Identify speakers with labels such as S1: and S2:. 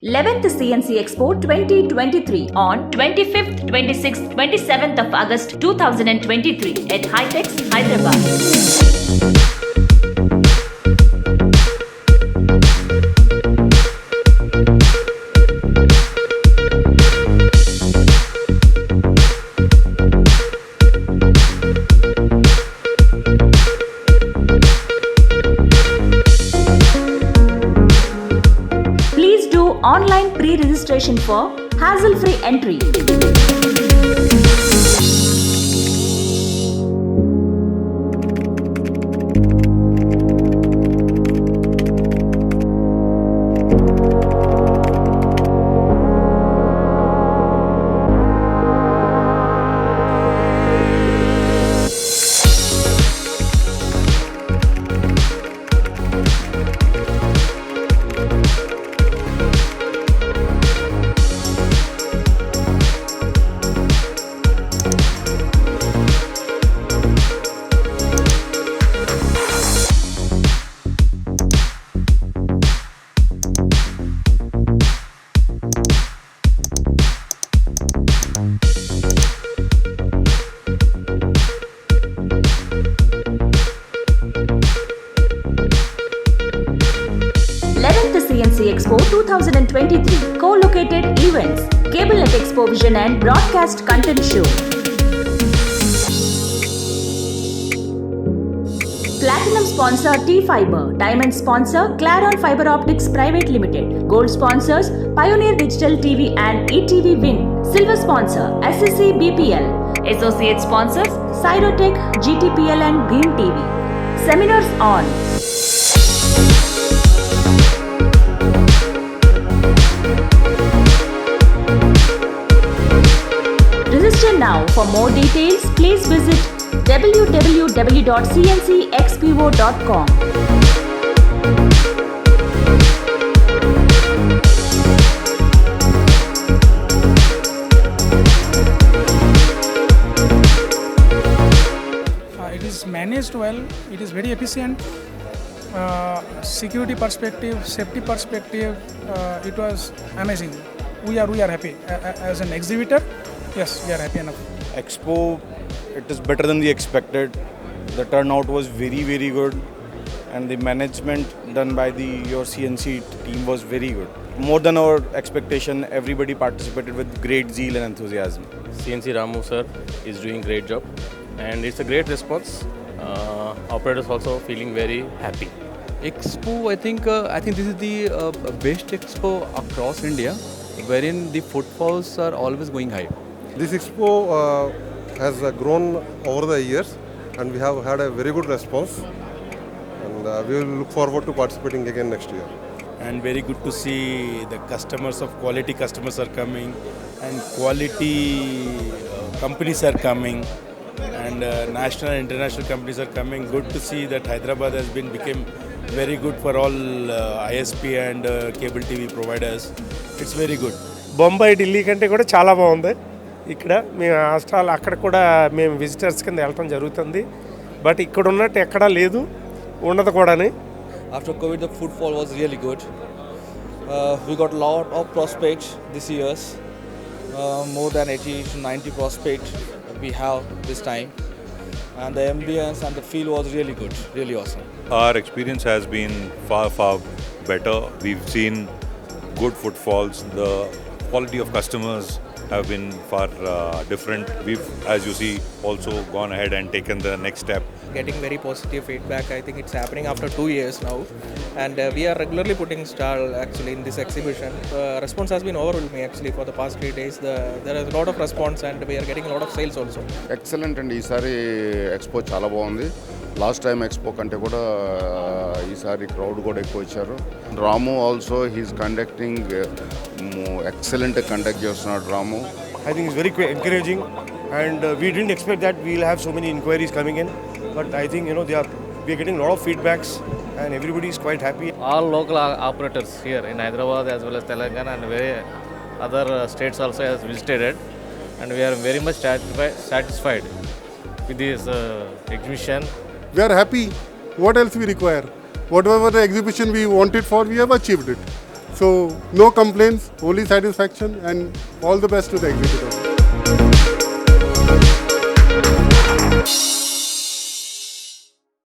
S1: 11th CNC Expo-2023 on 25th, 26th, 27th of August 2023 at Hitex Hyderabad. Please do online pre-registration for hassle-free entry. CNC Expo 2023 co-located events, Cablenet Expo Vision and Broadcast Content Show. Platinum sponsor T-Fiber, Diamond sponsor Claron Fiber Optics Private Limited, Gold sponsors Pioneer Digital TV and etvwin, Silver sponsor SSC BPL, Associate sponsors Cyrotech, GTPL and Green TV. Seminars on Register now. For more details, please visit www.cncexpo.com.
S2: It is managed well, it is very efficient. Security perspective, safety perspective, it was amazing. We are happy. As an exhibitor, yes, we are happy enough.
S3: Expo, it is better than the expected. The turnout was very good, and the management done by your CNC team was very good. More than our expectation, everybody participated with great zeal and enthusiasm.
S4: CNC Ramu sir is doing great job, and it's a great response. Operators also feeling very happy.
S5: Expo, I think this is the best expo across India, wherein the footfalls are always going high.
S6: This expo has grown over the years, and we have had a very good response, and we will look forward to participating again next year.
S7: And very good to see the customers of quality customers are coming, and quality companies are coming, and national and international companies are coming. Good to see that Hyderabad has become very good for all ISP and cable TV providers. It's very good.
S8: Bombay Delhi కంటే కూడా చాలా బాగుంది. ఇక్కడ మేము hostel అక్కడ కూడా మేము visitors కింద వెళ్ళటం జరుగుతుంది. బట్ ఇక్కడ ఉన్నట్టు ఎక్కడా లేదు, ఉండదు కూడాని.
S9: After COVID, the footfall was really good. We got a lot of prospects this year. More than 80 to 90 prospects we have this time. And the ambience and the feel was really good, really awesome.
S10: Our experience has been far better. We've seen good footfalls. The quality of customers have been far different. We've, as you see, also gone ahead and taken the next step.
S11: Getting very positive feedback. I think it's happening after 2 years now, and we are regularly putting stall actually in this exhibition. Response has been overwhelming actually for the past 3 days. There is a lot of response, and we are getting a lot of sales also.
S12: Excellent, and ఈసారి expo చాలా బాగుంది. Last time expo కంటే కూడా ఈసారి crowd కూడా ఎక్కువ వచ్చారు. Ramu also he's conducting excellent conduct చేస్తున్నాడు Ramu.
S8: I think it's very encouraging, and we didn't expect that we'll have so many inquiries coming in. But I think we are getting a lot of feedbacks, and everybody is quite happy.
S4: All local operators here in Hyderabad as well as Telangana and other states also has visited, and we are very much satisfied with this exhibition.
S6: We are happy. What else we require? Whatever the exhibition we wanted for, we have achieved it.
S13: So no complaints, only satisfaction, and all the best to the exhibitors.